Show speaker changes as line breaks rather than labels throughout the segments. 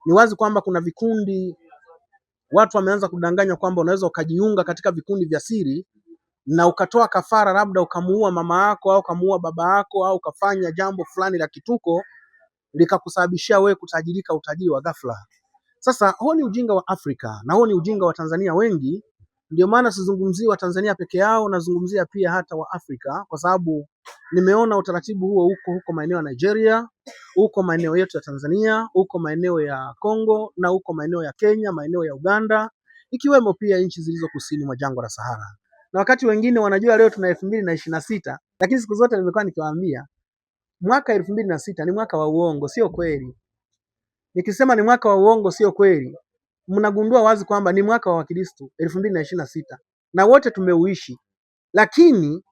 Ni wazi kwamba kuna vikundi, watu wameanza kudanganywa kwamba unaweza ukajiunga katika vikundi vya siri na ukatoa kafara, labda ukamuua mama yako au ukamuua baba yako au ukafanya jambo fulani la kituko likakusababishia wewe kutajirika utajiri wa ghafla. Sasa huo ni ujinga wa Afrika na huo ni ujinga wa Tanzania wengi. Ndio maana sizungumzii wa Tanzania peke yao, nazungumzia pia hata wa Afrika, kwa sababu nimeona utaratibu huo huko maeneo ya Nigeria, huko maeneo yetu ya Tanzania, huko maeneo ya Kongo na huko maeneo ya Kenya, maeneo ya Uganda, ikiwemo pia nchi zilizo kusini mwa jangwa la Sahara. Na wakati wengine wanajua leo tuna 2026, lakini siku zote nimekuwa nikiwaambia mwaka 2006 ni mwaka wa uongo, sio kweli. Nikisema ni mwaka wa uongo sio kweli, mnagundua wazi kwamba ni mwaka wa Kristo 2026 na wote tumeuishi. Lakini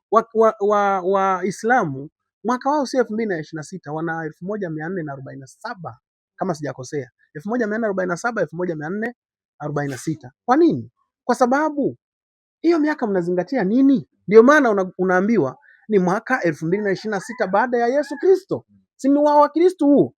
Waislamu mwaka wao sio 2026, wana 1447 kama sijakosea, 1447 1446. Kwa nini? Kwa sababu hiyo miaka mnazingatia nini? Ndio maana unaambiwa ni mwaka 2026 baada ya Yesu Kristo. Si ni wa Kristo huu?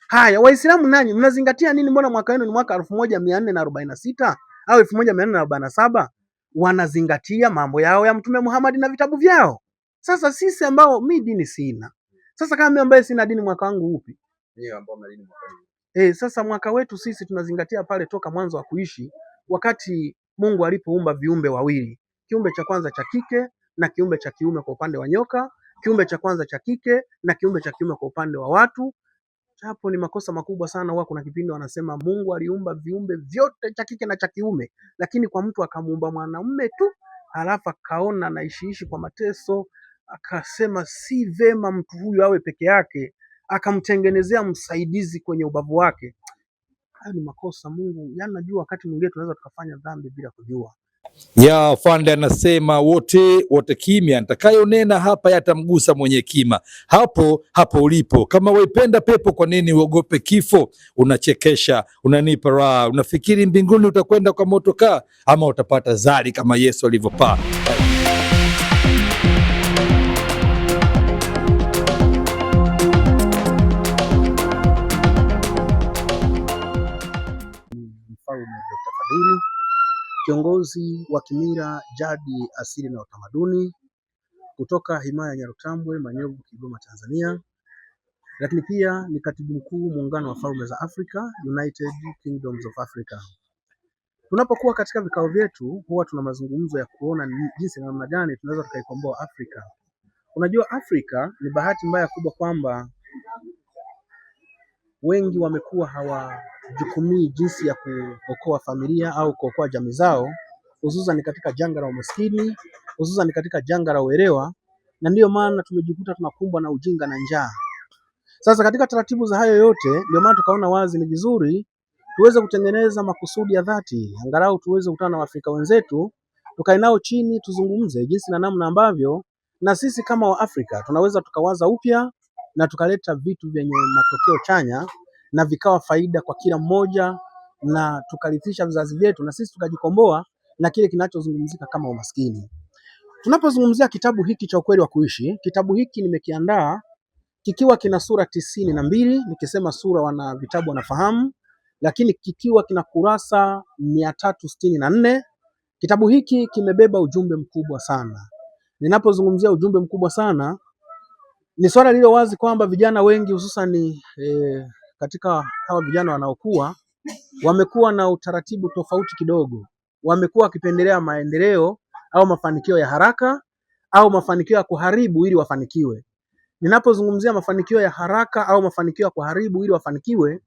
Haya, Waislamu nanyi mnazingatia nini? Mbona mwaka wenu ni mwaka 1446 au 1447? Wanazingatia mambo yao ya Mtume Muhammad na vitabu vyao. Sasa sisi ambao dini sina. Sasa kama mimi ambaye sina dini, mwaka wangu upi?
Yeye ambao mna dini mwaka.
Sasa mwaka wetu sisi tunazingatia pale toka mwanzo wa kuishi, wakati Mungu alipoumba viumbe wawili. Kiumbe cha kwanza cha kike na kiumbe cha kiume kwa upande wa nyoka, kiumbe cha kwanza cha kike na kiumbe cha kiume kwa upande wa watu. Hapo ni makosa makubwa sana. Huwa kuna kipindi wanasema Mungu aliumba viumbe vyote cha kike na cha kiume, lakini kwa mtu akamuumba mwanamume tu, halafu akaona anaishiishi kwa mateso, akasema si vema mtu huyu awe peke yake, akamtengenezea msaidizi kwenye ubavu wake. Hayo ni makosa. Mungu najua wakati mwingine tunaweza tukafanya dhambi bila kujua.
Ya Fande anasema wote kimya, nitakayonena hapa yatamgusa mwenye kima. Hapo ulipo, kama waipenda pepo, kwa nini uogope kifo? Unachekesha, unanipa raha, unafikiri mbinguni utakwenda kwa motokaa ama utapata zari kama Yesu alivyopaa?
Mfalme Dr. Fadhili, kiongozi wa kimila, jadi, asili na utamaduni kutoka himaya ya Nyarutambwe, Manyovu, Kigoma, Tanzania. Lakini pia ni katibu mkuu muungano wa falme za Afrika, United Kingdoms of Africa. Tunapokuwa katika vikao vyetu huwa tuna mazungumzo ya kuona jinsi na namna gani tunaweza tukaikomboa Afrika. Unajua, Afrika ni bahati mbaya kubwa kwamba wengi wamekuwa hawajukumii jinsi ya kuokoa familia au kuokoa jamii zao, hususan katika janga la umaskini, hususan katika janga la uelewa, na ndiyo maana tumejikuta tunakumbwa na ujinga na njaa. Sasa katika taratibu za hayo yote, ndio maana tukaona wazi ni vizuri tuweze kutengeneza makusudi ya dhati, angalau tuweze kukutana na Waafrika wenzetu, tukae nao chini, tuzungumze jinsi na namna ambavyo na sisi kama Waafrika tunaweza tukawaza upya na tukaleta vitu vyenye matokeo chanya na vikawa faida kwa kila mmoja, na tukarithisha vizazi vyetu na sisi tukajikomboa na kile kinachozungumzika kama umaskini. Tunapozungumzia kitabu hiki cha Ukweli wa Kuishi, kitabu hiki nimekiandaa kikiwa kina sura 92. Nikisema sura wana vitabu wanafahamu, lakini kikiwa kina kurasa 364. Kitabu hiki kimebeba ujumbe mkubwa sana. Ninapozungumzia ujumbe mkubwa sana, ni swala lilo wazi kwamba vijana wengi hususan katika hawa vijana wanaokuwa wamekuwa na utaratibu tofauti kidogo. Wamekuwa wakipendelea maendeleo au mafanikio ya haraka au mafanikio ya kuharibu ili wafanikiwe. Ninapozungumzia mafanikio ya haraka au mafanikio ya kuharibu ili wafanikiwe,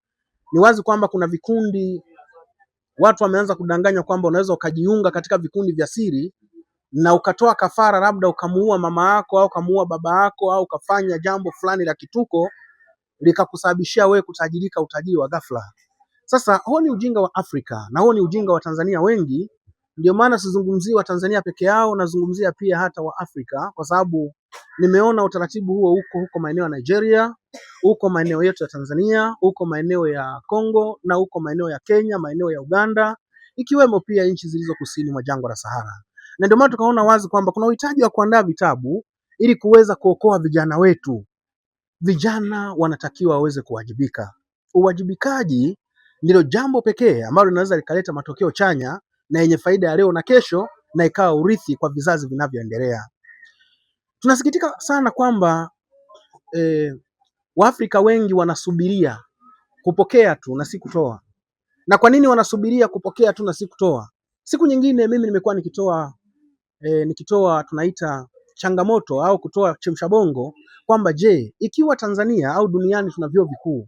ni wazi kwamba kuna vikundi, watu wameanza kudanganywa kwamba unaweza ukajiunga katika vikundi vya siri na ukatoa kafara, labda ukamuua mama yako au ukamuua baba yako au ukafanya jambo fulani la kituko likakusababishia wewe kutajirika utajiri wa ghafla. Sasa huo ni ujinga wa Afrika na huo ni ujinga wa Tanzania wengi. Ndio maana sizungumzii wa Tanzania peke yao, nazungumzia pia hata wa Afrika, kwa sababu nimeona utaratibu huo huko maeneo ya Nigeria, huko maeneo yetu ya Tanzania, huko maeneo ya Kongo na huko maeneo ya Kenya, maeneo ya Uganda, ikiwemo pia nchi zilizo kusini mwa jangwa la Sahara. Na ndio maana tukaona wazi kwamba kuna uhitaji wa kuandaa vitabu ili kuweza kuokoa vijana wetu. Vijana wanatakiwa waweze kuwajibika. Uwajibikaji ndilo jambo pekee ambalo linaweza likaleta matokeo chanya na yenye faida ya leo na kesho, na ikawa urithi kwa vizazi vinavyoendelea. Tunasikitika sana kwamba Waafrika wengi wanasubiria kupokea tu na si kutoa. Na kwa nini wanasubiria kupokea tu na si kutoa? Siku nyingine mimi nimekuwa nikitoa tunaita changamoto au kutoa chemsha bongo kwamba je, ikiwa Tanzania au duniani tuna vyuo vikuu,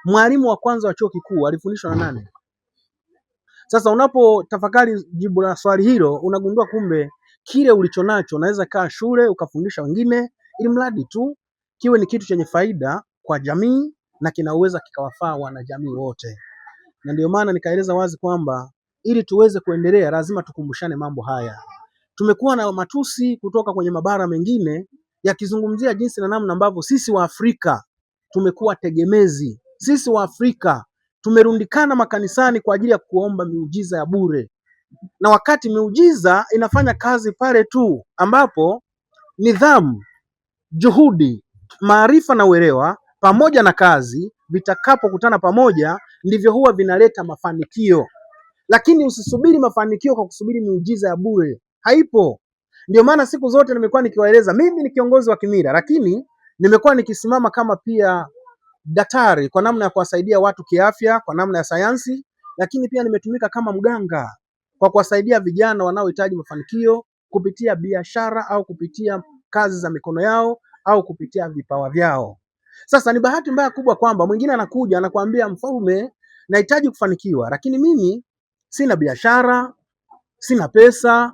mwalimu wa kwanza wa chuo kikuu alifundishwa na nani? Sasa unapotafakari jibu la swali hilo, unagundua kumbe kile ulichonacho unaweza kaa shule ukafundisha wengine, ili mradi tu kiwe ni kitu chenye faida kwa jamii na kinaweza kikawafaa wanajamii wote. Na ndio maana nikaeleza wazi kwamba ili tuweze kuendelea lazima tukumbushane mambo haya. Tumekuwa na matusi kutoka kwenye mabara mengine yakizungumzia jinsi na namna ambavyo sisi wa Afrika tumekuwa tegemezi. Sisi wa Afrika tumerundikana makanisani kwa ajili ya kuomba miujiza ya bure, na wakati miujiza inafanya kazi pale tu ambapo nidhamu, juhudi, maarifa na uelewa pamoja na kazi vitakapokutana pamoja, ndivyo huwa vinaleta mafanikio. Lakini usisubiri mafanikio kwa kusubiri miujiza ya bure, haipo. Ndio maana siku zote nimekuwa nikiwaeleza, mimi ni kiongozi wa kimila, lakini nimekuwa nikisimama kama pia daktari kwa namna ya kuwasaidia watu kiafya, kwa namna ya sayansi, lakini pia nimetumika kama mganga kwa kuwasaidia vijana wanaohitaji mafanikio kupitia biashara au kupitia kazi za mikono yao au kupitia vipawa vyao. Sasa ni bahati mbaya kubwa kwamba mwingine anakuja anakuambia, Mfaume, nahitaji kufanikiwa, lakini mimi sina biashara, sina pesa,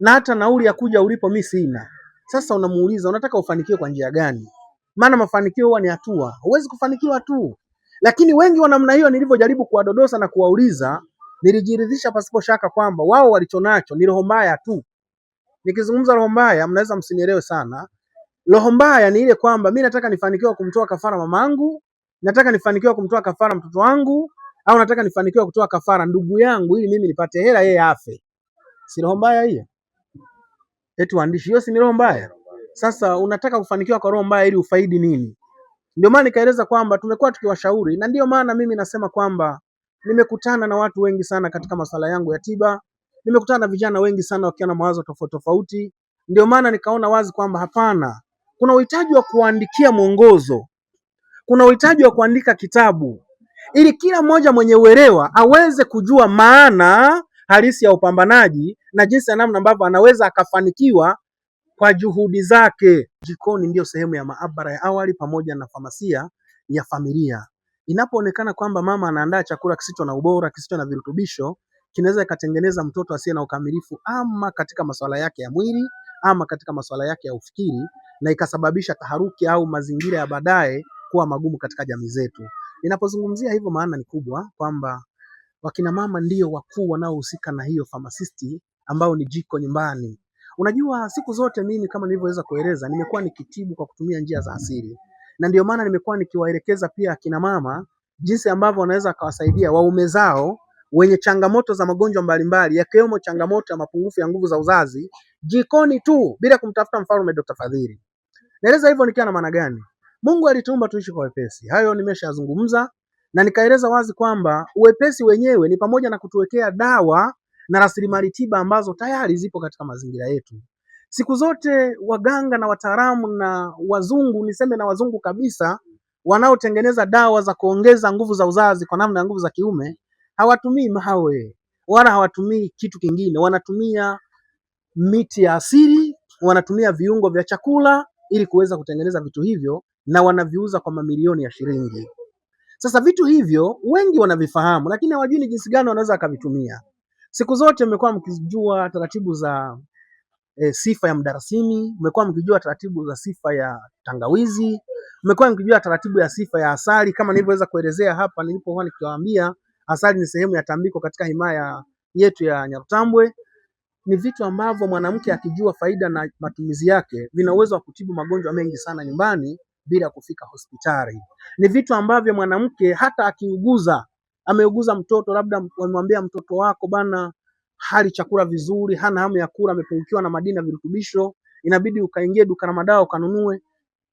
na hata nauli ya kuja ulipo mimi sina. Sasa unamuuliza, unataka ufanikiwe kwa njia gani? Maana mafanikio huwa ni hatua. Huwezi kufanikiwa tu. Lakini wengi wa namna hiyo nilivyojaribu kuwadodosa na kuwauliza, nilijiridhisha pasipo shaka kwamba wao walichonacho ni roho mbaya tu. Nikizungumza roho mbaya, mnaweza msinielewe sana. Roho mbaya ni ile kwamba mimi nataka nifanikiwe kumtoa kafara mamangu, nataka nifanikiwe kumtoa kafara mtoto wangu, au nataka nifanikiwe kutoa kafara ndugu yangu ili mimi nipate hela yeye afe. Si roho mbaya hiyo? Eti waandishi, hiyo si ni roho mbaya? Sasa unataka kufanikiwa kwa roho mbaya ili ufaidi nini? Ndio maana nikaeleza kwamba tumekuwa tukiwashauri, na ndio maana mimi nasema kwamba nimekutana na watu wengi sana katika masuala yangu ya tiba. Nimekutana na vijana wengi sana wakiwa na mawazo tofauti tofauti. Ndio maana nikaona wazi kwamba hapana, kuna uhitaji wa kuandikia mwongozo, kuna uhitaji wa kuandika kitabu ili kila mmoja mwenye uelewa aweze kujua maana halisi ya upambanaji na jinsi ya namna ambavyo anaweza akafanikiwa kwa juhudi zake. Jikoni ndiyo sehemu ya maabara ya awali pamoja na famasia ya familia. Inapoonekana kwamba mama anaandaa chakula kisicho na ubora, kisicho na virutubisho, kinaweza ikatengeneza mtoto asiye na ukamilifu, ama katika masuala yake ya mwili, ama katika masuala yake ya ufikiri, na ikasababisha taharuki au mazingira ya baadaye kuwa magumu katika jamii zetu. Ninapozungumzia hivyo, maana ni kubwa kwamba wakina mama ndio wakuu wanaohusika na hiyo famasisti ambao ni jiko nyumbani. Unajua, siku zote mimi kama nilivyoweza kueleza, nimekuwa nikitibu kwa kutumia njia za asili, na ndio maana nimekuwa nikiwaelekeza pia akina mama jinsi ambavyo wanaweza kawasaidia waume zao wenye changamoto za magonjwa mbalimbali, yakiwemo changamoto ya mapungufu ya nguvu za uzazi, jikoni tu bila kumtafuta mfalme Dr. Fadhili. Naeleza hivyo nikiwa na maana gani? Mungu alituumba tuishi kwa wepesi. Hayo nimeshazungumza, na nikaeleza wazi kwamba uwepesi wenyewe ni pamoja na kutuwekea dawa na rasilimali tiba ambazo tayari zipo katika mazingira yetu. Siku zote waganga na wataalamu na wazungu, niseme na wazungu kabisa, wanaotengeneza dawa za kuongeza nguvu za uzazi kwa namna ya nguvu za kiume, hawatumii mawe wala hawatumii kitu kingine. Wanatumia miti ya asili, wanatumia viungo vya chakula ili kuweza kutengeneza vitu hivyo, na wanaviuza kwa mamilioni ya shilingi. Sasa vitu hivyo wengi wanavifahamu, lakini hawajui ni jinsi gani wanaweza akavitumia. Siku zote mmekuwa mkijua taratibu za sifa ya mdarasini, mmekuwa mkijua taratibu za sifa ya tangawizi, mmekuwa mkijua taratibu ya sifa ya asali, kama nilivyoweza kuelezea hapa nilipokuwa nikiwaambia asali ni sehemu ya tambiko katika himaya yetu ya Nyarutambwe. Ni vitu ambavyo mwanamke akijua faida na matumizi yake vina uwezo wa kutibu magonjwa mengi sana nyumbani bila kufika hospitali. Ni vitu ambavyo mwanamke hata akiuguza, ameuguza mtoto, labda wamwambia mtoto wako bana hali chakula vizuri, hana hamu ya kula, amepungukiwa na madini na virutubisho, inabidi ukaingie duka la madawa ukanunue.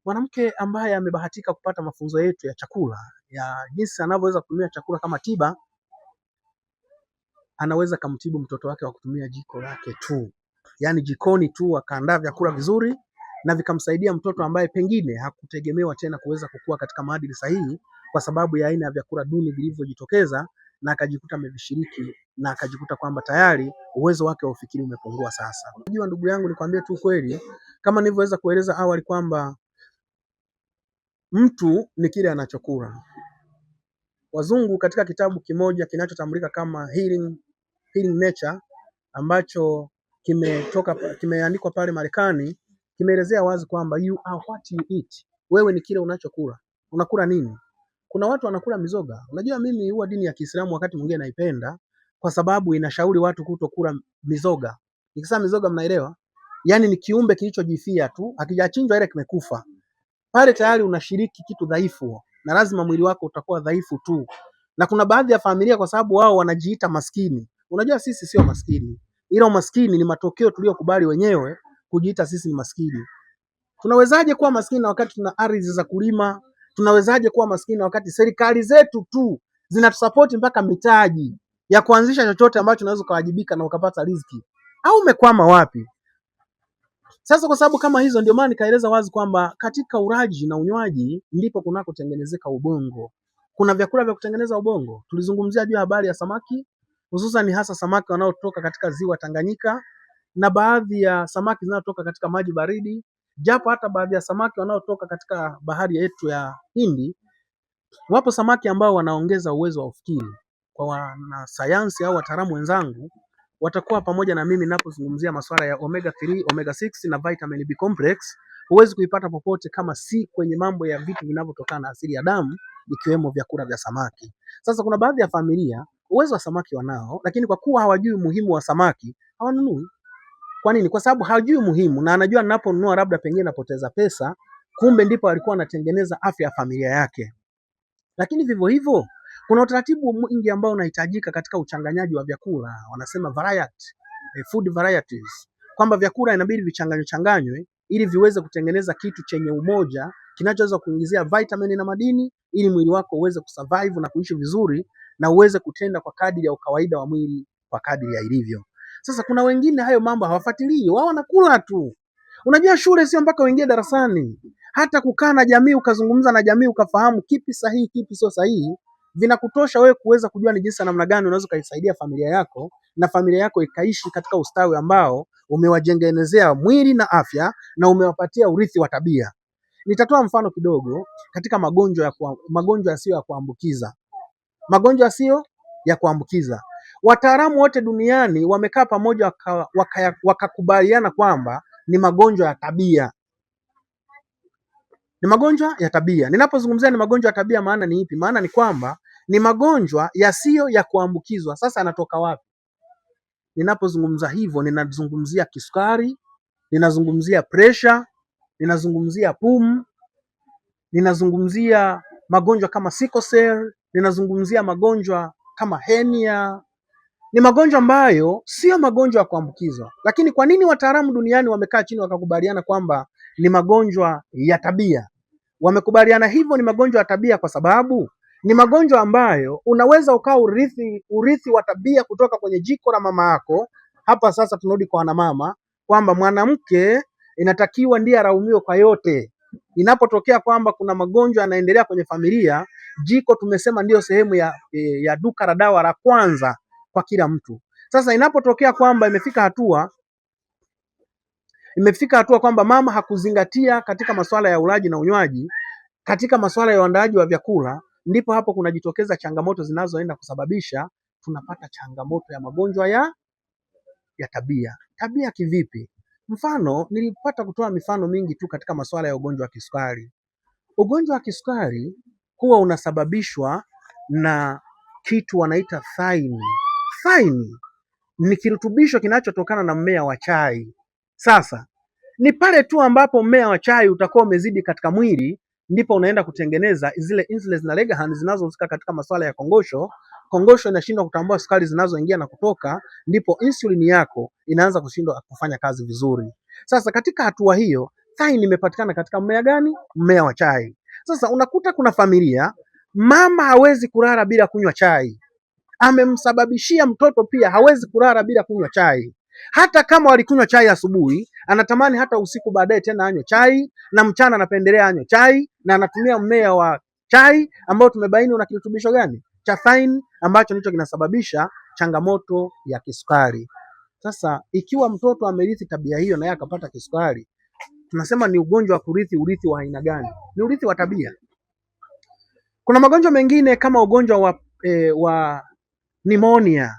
Mwanamke ambaye amebahatika kupata mafunzo yetu ya chakula, ya jinsi anavyoweza kutumia chakula kama tiba, anaweza kumtibu mtoto wake kwa kutumia jiko lake tu. Yaani jikoni tu akaandaa vyakula vizuri na vikamsaidia mtoto ambaye pengine hakutegemewa tena kuweza kukua katika maadili sahihi kwa sababu ya aina ya vyakula duni vilivyojitokeza, na akajikuta amevishiriki na akajikuta kwamba tayari uwezo wake wa ufikiri umepungua sasa. Unajua ndugu yangu, nikwambie tu kweli, kama nilivyoweza kueleza awali kwamba mtu ni kile anachokula. Wazungu katika kitabu kimoja kinachotambulika kama Healing Nature ambacho kimeandikwa pale Marekani, kimeelezea wazi kwamba you are what you eat. Wewe ni kile unachokula. Unakula nini? Kuna watu wanakula mizoga. Unajua mimi huwa dini ya Kiislamu wakati mwingine naipenda kwa sababu inashauri watu kutokula mizoga. Nikisema mizoga mnaelewa? Yaani ni kiumbe kilichojifia tu, akijachinjwa ile kimekufa. Pale tayari unashiriki kitu dhaifu na lazima mwili wako utakuwa dhaifu tu. Na kuna baadhi ya familia kwa sababu wao wanajiita maskini. Unajua sisi sio maskini. Ila umaskini ni matokeo tuliyokubali wenyewe kujiita sisi ni maskini. Tunawezaje kuwa maskini na wakati tuna ardhi za kulima? Tunawezaje kuwa maskini na wakati serikali zetu tu zinatusupport mpaka mitaji ya kuanzisha chochote ambacho unaweza kuwajibika na ukapata riziki? Au umekwama wapi? Sasa kwa sababu kama hizo ndio maana nikaeleza wazi kwamba katika ulaji na unywaji ndipo kunakotengenezeka ubongo. Kuna vyakula vya kutengeneza ubongo. Tulizungumzia juu ya habari ya samaki, hususan hasa samaki wanaotoka katika ziwa Tanganyika na baadhi ya samaki zinazotoka katika maji baridi, japo hata baadhi ya samaki wanaotoka katika bahari yetu ya Hindi. Wapo samaki ambao wanaongeza uwezo wa ufikiri. Kwa wanasayansi au wataalamu wenzangu watakuwa pamoja na mimi ninapozungumzia masuala ya omega 3, omega 6 na vitamin B complex. Huwezi kuipata popote kama si kwenye mambo ya vitu vinavyotokana na asili ya damu, ikiwemo vyakula vya samaki. Sasa kuna baadhi ya familia uwezo wa samaki wanao, lakini kwa kuwa hawajui muhimu wa samaki hawanunui. Kwa nini? Kwa sababu hawajui muhimu, na anajua ninaponunua labda pengine napoteza pesa, kumbe ndipo alikuwa anatengeneza afya ya familia yake. Lakini vivyo hivyo kuna utaratibu mwingi ambao unahitajika katika uchanganyaji wa vyakula. Wanasema variety, food varieties, kwamba vyakula inabidi vichanganywe ili viweze kutengeneza kitu chenye umoja kinachoweza kuingizia vitamin na madini ili mwili wako uweze kusurvive na kuishi vizuri na uweze kutenda kwa kadiri ya ukawaida wa mwili kwa kadiri ya ilivyo. Sasa kuna wengine hayo mambo hawafuatilii, wao wanakula tu. Unajua shule sio mpaka uingie darasani. Hata kukaa na jamii ukazungumza na jamii ukafahamu kipi sahihi kipi sio sahihi, vinakutosha wewe kuweza kujua ni jinsi namna gani unaweza kuisaidia familia yako na familia yako ikaishi katika ustawi ambao umewajengenezea mwili na afya na umewapatia urithi wa tabia. Nitatoa mfano kidogo katika magonjwa yasiyo ya kuambukiza. Magonjwa yasiyo ya kuambukiza. Wataalamu wote duniani wamekaa pamoja wakakubaliana kwamba ni magonjwa ya tabia. Ni magonjwa ya tabia. Ninapozungumzia ni magonjwa ya tabia, maana ni ipi? Maana ni kwamba ni magonjwa yasiyo ya kuambukizwa. Sasa yanatoka wapi? Ninapozungumza hivyo ninazungumzia kisukari, ninazungumzia pressure, ninazungumzia pumu, ninazungumzia magonjwa kama sickle cell, ninazungumzia magonjwa kama hernia. Ni magonjwa ambayo sio magonjwa ya kuambukizwa. Lakini kwa nini wataalamu duniani wamekaa chini wakakubaliana kwamba ni magonjwa ya tabia? Wamekubaliana hivyo ni magonjwa ya tabia kwa sababu ni magonjwa ambayo unaweza ukawa urithi wa tabia kutoka kwenye jiko la mama yako. Hapa sasa tunarudi kwa wanamama kwamba mwanamke inatakiwa ndiye alaumiwe kwa yote. Inapotokea kwamba kuna magonjwa yanaendelea kwenye familia, jiko tumesema ndio sehemu ya duka la dawa la kwanza kwa kila mtu. Sasa inapotokea kwamba imefika hatua kwamba mama hakuzingatia katika masuala ya ulaji na unywaji, katika masuala ya uandaaji wa vyakula, ndipo hapo kunajitokeza changamoto zinazoenda kusababisha tunapata changamoto ya magonjwa ya tabia. Tabia kivipi? Mfano, nilipata kutoa mifano mingi tu katika masuala ya ugonjwa wa kisukari. Ugonjwa wa kisukari huwa unasababishwa na kitu wanaita thiamine. Thiamine ni kirutubisho kinachotokana na mmea wa chai. Sasa ni pale tu ambapo mmea wa chai utakuwa umezidi katika mwili, ndipo unaenda kutengeneza zile insulin na Langerhans zinazohusika katika masuala ya kongosho. Kongosho inashindwa kutambua sukari zinazoingia na kutoka, ndipo insulin yako inaanza kushindwa kufanya kazi vizuri. Sasa katika hatua hiyo Thiene imepatikana katika mmea gani? Mmea wa chai. Sasa unakuta kuna familia, mama hawezi kulala bila kunywa chai, amemsababishia mtoto pia hawezi kulala bila kunywa chai. Hata kama walikunywa chai asubuhi, anatamani hata usiku baadaye tena anywe chai, na mchana anapendelea anywe chai, na anatumia mmea wa chai ambao tumebaini una kirutubisho gani? Cha thiene, ambacho ndicho kinasababisha changamoto ya kisukari. Sasa ikiwa mtoto amerithi tabia hiyo na yeye akapata kisukari, tunasema ni ugonjwa wa kurithi. Urithi wa aina gani? Ni urithi wa tabia. Kuna magonjwa mengine kama ugonjwa wa pneumonia.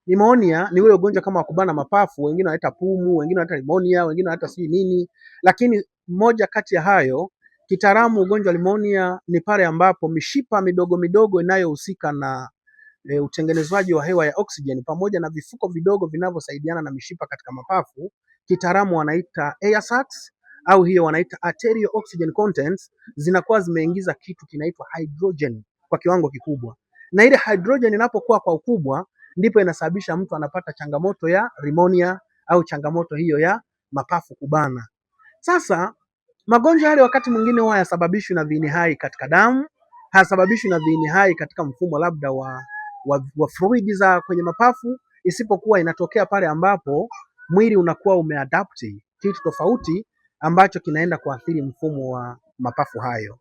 Pneumonia ni ule ugonjwa kama wa kubana mapafu, wengine wanaita pumu, wengine wanaita pneumonia, wengine wanaita si nini, lakini mmoja kati ya hayo, kitaalamu ugonjwa wa pneumonia ni pale ambapo mishipa midogo midogo inayohusika na utengenezwaji wa hewa ya oxygen pamoja na vifuko vidogo vinavyosaidiana na mishipa katika mapafu, kitaalamu wanaita air sacs, au hiyo wanaita arterial oxygen contents, zinakuwa zimeingiza kitu kinaitwa hydrogen kwa kiwango kikubwa, na ile hydrogen inapokuwa kwa ukubwa ndipo inasababisha mtu anapata changamoto ya pneumonia au changamoto hiyo ya mapafu kubana. Sasa magonjwa yale wakati mwingine huwa hayasababishwi na viini hai katika damu, hayasababishwi na viini hai katika mfumo labda wa fluidi za kwenye mapafu, isipokuwa inatokea pale ambapo mwili unakuwa umeadapti kitu tofauti ambacho kinaenda kuathiri mfumo wa mapafu hayo.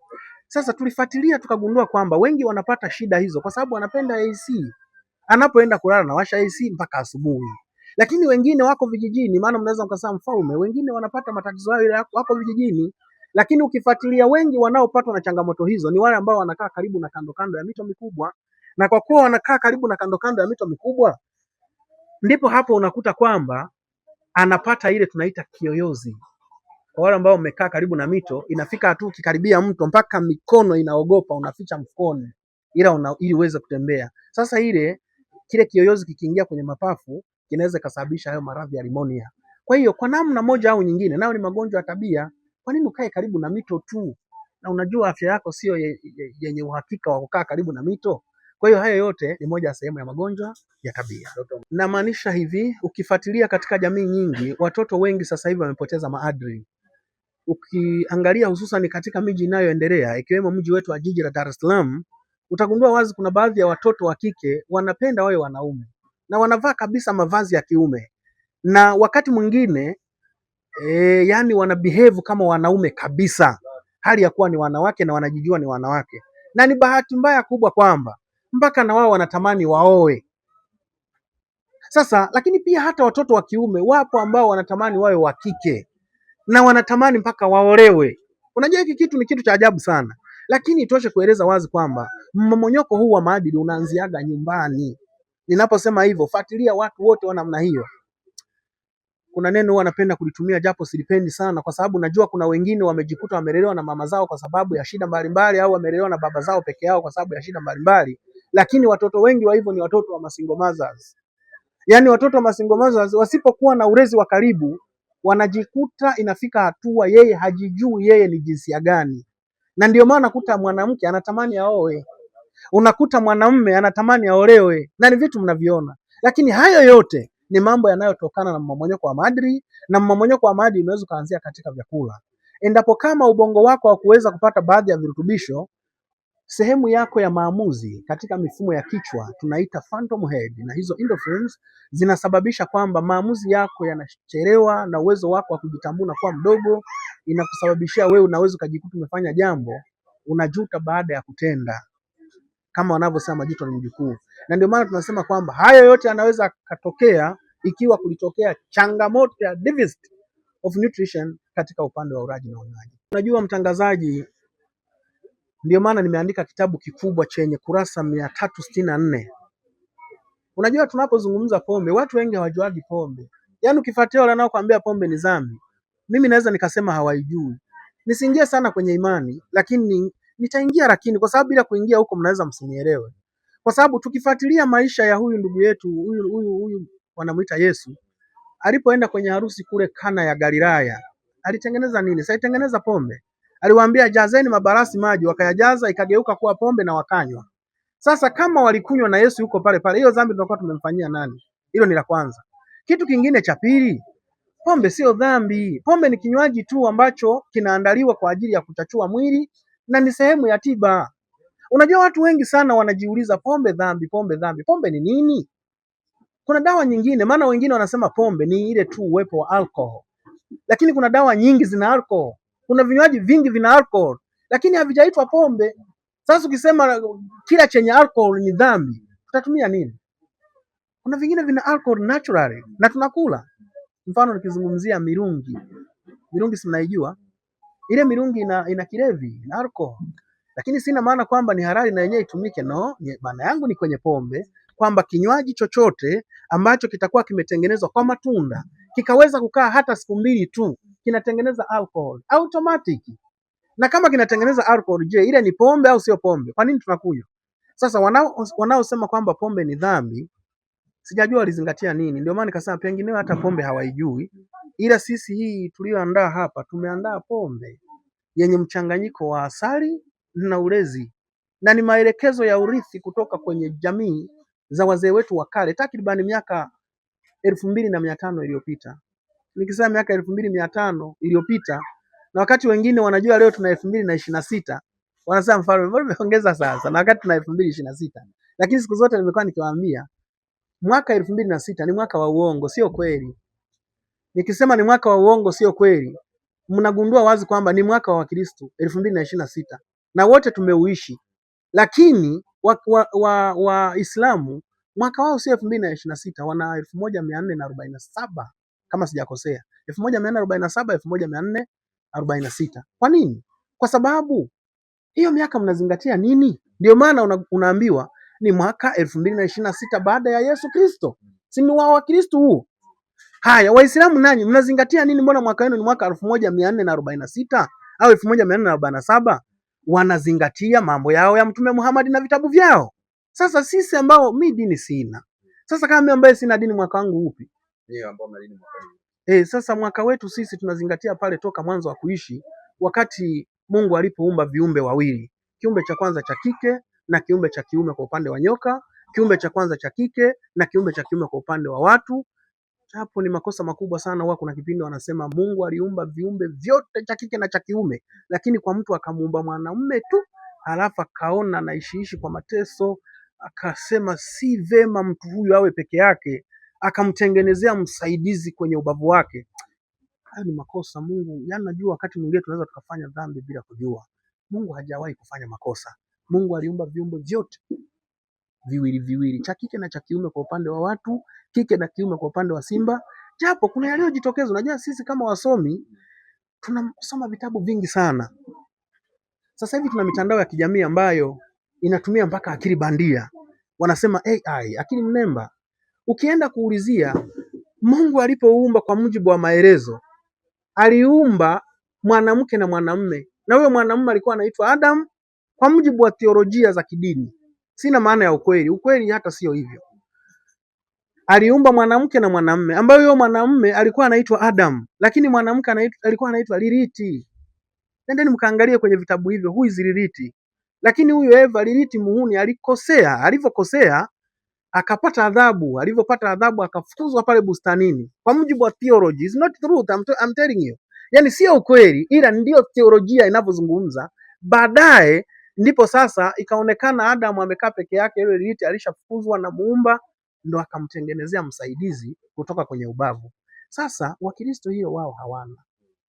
Sasa tulifuatilia tukagundua kwamba wengi wanapata shida hizo kwa sababu wanapenda AC. Anapoenda kulala na washa AC mpaka asubuhi. Lakini wengine wako vijijini, maana mnaweza mkasema Mfaume, wengine wanapata matatizo hayo wako vijijini. Lakini ukifuatilia wengi wanaopatwa na changamoto hizo ni wale ambao wanakaa karibu na kando kando ya mito mikubwa. Na kwa kuwa wanakaa karibu na kando kando ya mito mikubwa, ndipo hapo unakuta kwamba anapata ile tunaita kiyoyozi. Kwa wale ambao wamekaa karibu na mito, inafika tu ukikaribia mto mpaka mikono inaogopa, unaficha mfukoni ili uweze kutembea. Sasa kile kiyoyozi kikiingia kwenye mapafu kinaweza kusababisha hayo maradhi ya pneumonia. Kwa hiyo kwa namna moja au nyingine, nayo ni magonjwa ya tabia. Kwa nini ukae karibu na mito tu na unajua afya yako sio yenye uhakika wa kukaa karibu na mito? Kwa hiyo hayo yote ni moja ya sehemu ya magonjwa ya tabia. Namaanisha hivi, ukifuatilia katika jamii nyingi, watoto wengi sasa hivi wamepoteza maadili. Ukiangalia hususan katika miji inayoendelea ikiwemo mji wetu wa jiji la Dar es Salaam, utagundua wazi kuna baadhi ya watoto wa kike wanapenda wawe wanaume na wanavaa kabisa mavazi ya kiume, na wakati mwingine yani wana behave kama wanaume kabisa, hali ya kuwa ni wanawake na wanajijua ni wanawake. Na ni bahati mbaya kubwa kwamba mpaka na wao wanatamani waoe. Sasa lakini pia hata watoto wa kiume wapo ambao wanatamani wawe wa kike na wanatamani mpaka waolewe. Unajua hiki kitu ni kitu cha ajabu sana, lakini itoshe kueleza wazi kwamba mmomonyoko huu wa maadili unaanziaga nyumbani. Ninaposema hivyo, fuatilia watu wote wa namna hiyo. Kuna neno huwa napenda kulitumia japo silipendi sana, kwa sababu najua kuna wengine wamejikuta wamelelewa na mama zao kwa sababu ya shida mbalimbali, au wamelelewa na baba zao peke yao kwa sababu ya shida mbalimbali, lakini watoto wengi wa hivyo ni watoto wa single mothers. Yaani watoto wa single mothers wasipokuwa na ulezi wa karibu, wanajikuta inafika hatua yeye hajijui yeye ni jinsia gani. Na ndio maana kuta mwanamke anatamani aoe, unakuta mwanamume anatamani aolewe, na ni vitu mnaviona. Lakini hayo yote ni mambo yanayotokana na mmomonyoko wa maadili, na mmomonyoko wa maadili unaweza kuanzia katika vyakula. Endapo kama ubongo wako hakuweza kupata baadhi ya virutubisho, sehemu yako ya maamuzi katika mifumo ya kichwa tunaita phantom head, na hizo endorphins zinasababisha kwamba maamuzi yako yanachelewa na uwezo wako wa kujitambua kuwa mdogo, inakusababishia wewe unaweza kujikuta umefanya jambo unajuta baada ya kutenda, kama wanavyosema majuto ni mjukuu. Na ndio maana tunasema kwamba hayo yote yanaweza katokea ikiwa kulitokea changamoto ya deficit of nutrition katika upande wa ulaji na unywaji. Unajua mtangazaji, ndio maana nimeandika kitabu kikubwa chenye kurasa 364. Unajua tunapozungumza pombe, watu wengi hawajuagi pombe. Yaani ukifuatia wale wanaokuambia pombe ni dhambi, mimi naweza nikasema hawaijui. Nisiingie sana kwenye imani, lakini nitaingia, lakini kwa sababu bila kuingia huko mnaweza msinielewe. Kwa sababu tukifuatilia maisha ya huyu ndugu yetu, huyu wanamuita Yesu, alipoenda kwenye harusi kule Kana ya Galilaya, alitengeneza nini? Alitengeneza pombe. Aliwaambia jazeni mabarasi maji, wakayajaza ikageuka kuwa pombe na wakanywa. Sasa kama walikunywa na Yesu yuko pale pale, hiyo dhambi tunakuwa tumemfanyia nani? Hilo ni la kwanza. Kitu kingine cha pili, Pombe sio dhambi. Pombe ni kinywaji tu ambacho kinaandaliwa kwa ajili ya kuchachua mwili na ni sehemu ya tiba. Unajua watu wengi sana wanajiuliza pombe dhambi, pombe dhambi. Pombe ni nini? Kuna dawa nyingine, maana wengine wanasema pombe ni ile tu uwepo wa alcohol. Lakini kuna dawa nyingi zina alcohol. Kuna vinywaji vingi vina alcohol, lakini havijaitwa pombe. Sasa ukisema kila chenye alcohol ni dhambi, tutatumia nini? Kuna vingine vina alcohol naturally na tunakula. Mfano nikizungumzia mirungi. Mirungi si mnaijua? Ile mirungi ina kilevi, ina alcohol. Lakini sina maana kwamba ni halali na yenyewe itumike, no. Maana yangu ni kwenye pombe kwamba kinywaji chochote ambacho kitakuwa kimetengenezwa kwa matunda kikaweza kukaa hata siku 2 tu kinatengeneza alcohol automatic. Na kama kinatengeneza alcohol, je, ile ni pombe au sio pombe? Kwa nini tunakunywa? Sasa wanaosema kwamba pombe ni dhambi, sijajua walizingatia nini. Ndio maana nikasema pengine hata pombe hawaijui, ila sisi hii tulioandaa hapa tumeandaa pombe yenye mchanganyiko wa asali na ulezi, na ni maelekezo ya urithi kutoka kwenye jamii za wazee wetu wa kale takriban miaka 2500 iliyopita. Nikisema miaka 2500 iliyopita, na wakati wengine wanajua leo tuna 2026, wanasema mfalme mbona umeongeza sasa, na wakati tuna 2026. Lakini siku zote nimekuwa nikiwaambia mwaka 2006 ni mwaka wa uongo, sio kweli. Nikisema ni mwaka wa uongo, sio kweli, mnagundua wazi kwamba ni mwaka wa Kristo 2026 na wote tumeuishi. Lakini Waislamu mwaka wao sio 2026, wana 1447 kama sijakosea, 1447 1446. Kwa nini? Kwa sababu hiyo miaka mnazingatia nini? Ndio maana unaambiwa ni mwaka 2026 baada ya Yesu Kristo. Si ni wa Kristo huu? Haya, Waislamu nanyi mnazingatia nini? Mbona mwaka wenu ni mwaka 1446 au 1447? Wanazingatia mambo yao ya Mtume Muhammad na vitabu vyao. Sasa sisi ambao mi dini sina. Sasa kama mimi ambaye sina dini, mwaka wangu upi?
Yeye ambao mna dini mwaka.
Sasa mwaka wetu sisi tunazingatia pale toka mwanzo wa kuishi, wakati Mungu alipoumba viumbe wawili. Kiumbe cha kwanza cha kike na kiumbe cha kiume kwa upande wa nyoka, kiumbe cha kwanza cha kike na kiumbe cha kiume kwa upande wa watu. Hapo ni makosa makubwa sana. Huwa kuna kipindi wanasema Mungu aliumba viumbe vyote cha kike na cha kiume, lakini kwa mtu akamuumba mwanamume tu, halafu akaona naishiishi kwa mateso, akasema si vema mtu huyu awe peke yake, akamtengenezea msaidizi kwenye ubavu wake. Hayo ni makosa. Mungu, yaani najua wakati mwingine tunaweza tukafanya dhambi bila kujua. Mungu hajawahi kufanya makosa. Mungu aliumba viumbe vyote viwili, cha kike na cha kiume kwa upande wa watu, kike na kiume kwa upande wa simba. Japo kuna yaliyojitokeza. Unajua sisi kama wasomi tunasoma vitabu vingi sana. Sasa hivi tuna mitandao ya kijamii ambayo inatumia mpaka akili bandia. Wanasema AI, akili mnemba. Ukienda kuulizia, Mungu alipoumba kwa mujibu wa maelezo, aliumba mwanamke na mwanamume, na huyo mwanamume alikuwa anaitwa Adam kwa mujibu wa teolojia za kidini. Sina maana ya ukweli. Ukweli hata sio hivyo. Aliumba mwanamke na mwanamume, ambayo huyo mwanamume alikuwa anaitwa Adam, lakini mwanamke alikuwa anaitwa Lilith. Nendeni mkaangalie kwenye vitabu hivyo, huyu Lilith. Lakini huyo Eva, Lilith muhuni, alikosea. Alivyokosea akapata adhabu. Alivyopata adhabu akafukuzwa pale bustanini. Kwa mujibu wa theology, it's not truth, I'm telling you. Yaani sio ukweli, ila ndio teolojia inavyozungumza. Baadaye ndipo sasa ikaonekana Adam amekaa peke yake, yule Lilith alishafukuzwa na Muumba, ndo akamtengenezea msaidizi kutoka kwenye ubavu. Sasa Wakristo hiyo wao hawana,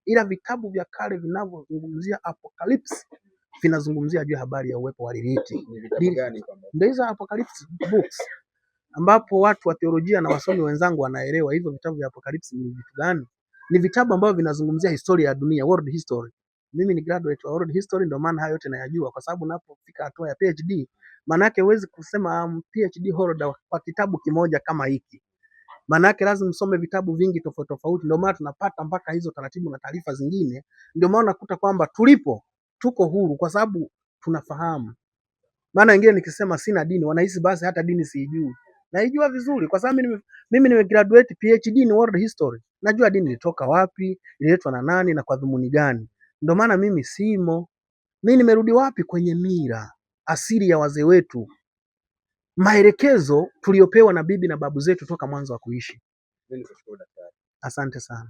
ila vitabu vya kale vinavyozungumzia Apocalypse vinazungumzia juu habari ya uwepo wa Lilith. Ndio hizo Apocalypse books, ambapo watu wa teolojia na wasomi wenzangu wanaelewa hivyo vitabu vya Apocalypse ni vitu gani. Ni vitabu ambavyo vinazungumzia historia ya dunia, world history. Mimi ni graduate wa world history, ndio maana hayo yote nayajua, kwa sababu napofika hatua ya PhD, maana yake huwezi kusema PhD holder kwa kitabu kimoja kama hiki. Maana yake lazima msome vitabu vingi tofauti tofauti, ndio maana tunapata mpaka hizo taratibu na taarifa zingine. Ndio maana nakuta kwamba tuko huru kwa sababu tunafahamu. Maana wengine nikisema sina dini wanahisi basi hata dini siijui. Naijua vizuri kwa sababu mimi nimegraduate PhD in world history. Najua dini ilitoka wapi, ililetwa na nani na kwa dhumuni gani. Ndio maana mimi simo. Mimi nimerudi wapi? Kwenye mila asili ya wazee wetu, maelekezo tuliopewa na bibi na babu zetu toka mwanzo wa kuishi. Asante sana.